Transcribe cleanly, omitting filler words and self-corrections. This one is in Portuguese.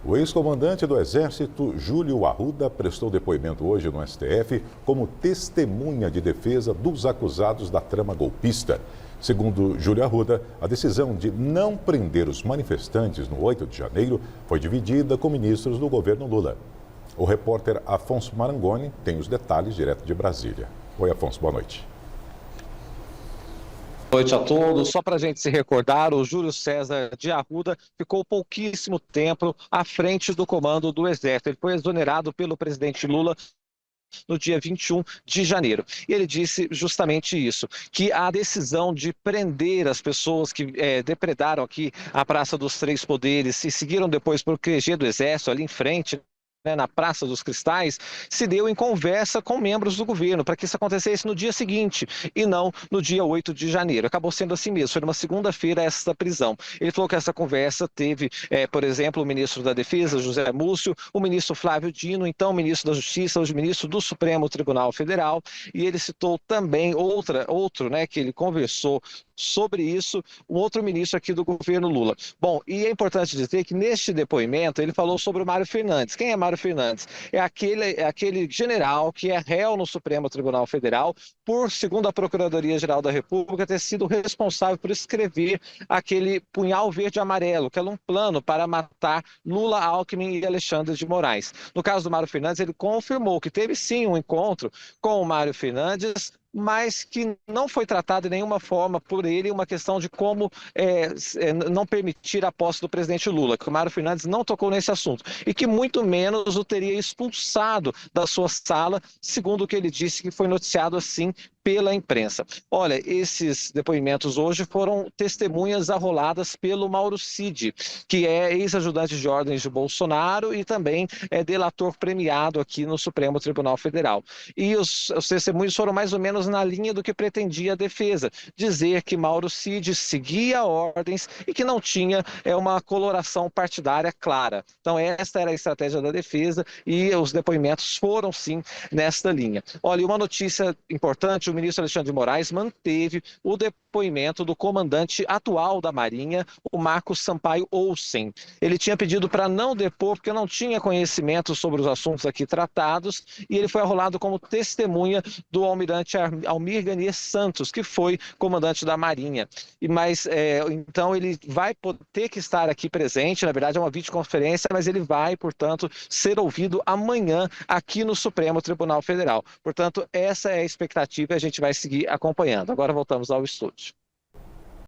O ex-comandante do Exército, Júlio Arruda, prestou depoimento hoje no STF como testemunha de defesa dos acusados da trama golpista. Segundo Júlio Arruda, a decisão de não prender os manifestantes no 8 de janeiro foi dividida com ministros do governo Lula. O repórter Afonso Marangoni tem os detalhes direto de Brasília. Oi, Afonso, boa noite. Boa noite a todos. Só para a gente se recordar, o Júlio César de Arruda ficou pouquíssimo tempo à frente do comando do Exército. Ele foi exonerado pelo presidente Lula no dia 21 de janeiro. E ele disse justamente isso, que a decisão de prender as pessoas que depredaram aqui a Praça dos Três Poderes e seguiram depois para o QG do Exército, ali em frente, na Praça dos Cristais, se deu em conversa com membros do governo, para que isso acontecesse no dia seguinte e não no dia 8 de janeiro. Acabou sendo assim mesmo, foi numa segunda-feira essa prisão. Ele falou que essa conversa teve, por exemplo, o ministro da Defesa, José Múcio, o ministro Flávio Dino, então o ministro da Justiça, o ministro do Supremo Tribunal Federal, e ele citou também outro, que ele conversou sobre isso, um outro ministro aqui do governo Lula. Bom, e é importante dizer que neste depoimento ele falou sobre o Mário Fernandes. Quem é Mário Fernandes? É aquele general que é réu no Supremo Tribunal Federal por, segundo a Procuradoria-Geral da República, ter sido responsável por escrever aquele punhal verde e amarelo, que era um plano para matar Lula, Alckmin e Alexandre de Moraes. No caso do Mário Fernandes, ele confirmou que teve sim um encontro com o Mário Fernandes, mas que não foi tratado de nenhuma forma por ele uma questão de como não permitir a posse do presidente Lula, que o Mário Fernandes não tocou nesse assunto e que muito menos o teria expulsado da sua sala, segundo o que ele disse que foi noticiado assim pela imprensa. Olha, esses depoimentos hoje foram testemunhas arroladas pelo Mauro Cid, que é ex-ajudante de ordens de Bolsonaro e também é delator premiado aqui no Supremo Tribunal Federal. E os testemunhos foram mais ou menos na linha do que pretendia a defesa, dizer que Mauro Cid seguia ordens e que não tinha uma coloração partidária clara. Então esta era a estratégia da defesa e os depoimentos foram sim nesta linha. Olha, uma notícia importante, o ministro Alexandre de Moraes manteve o depoimento do comandante atual da Marinha, o Marcos Sampaio Olsen. Ele tinha pedido para não depor porque não tinha conhecimento sobre os assuntos aqui tratados e ele foi arrolado como testemunha do almirante Almir Garnier Santos, que foi comandante da Marinha. Então ele vai ter que estar aqui presente, na verdade é uma videoconferência, mas ele vai, portanto, ser ouvido amanhã aqui no Supremo Tribunal Federal. Portanto, essa é a expectativa e a gente vai seguir acompanhando. Agora voltamos ao estúdio.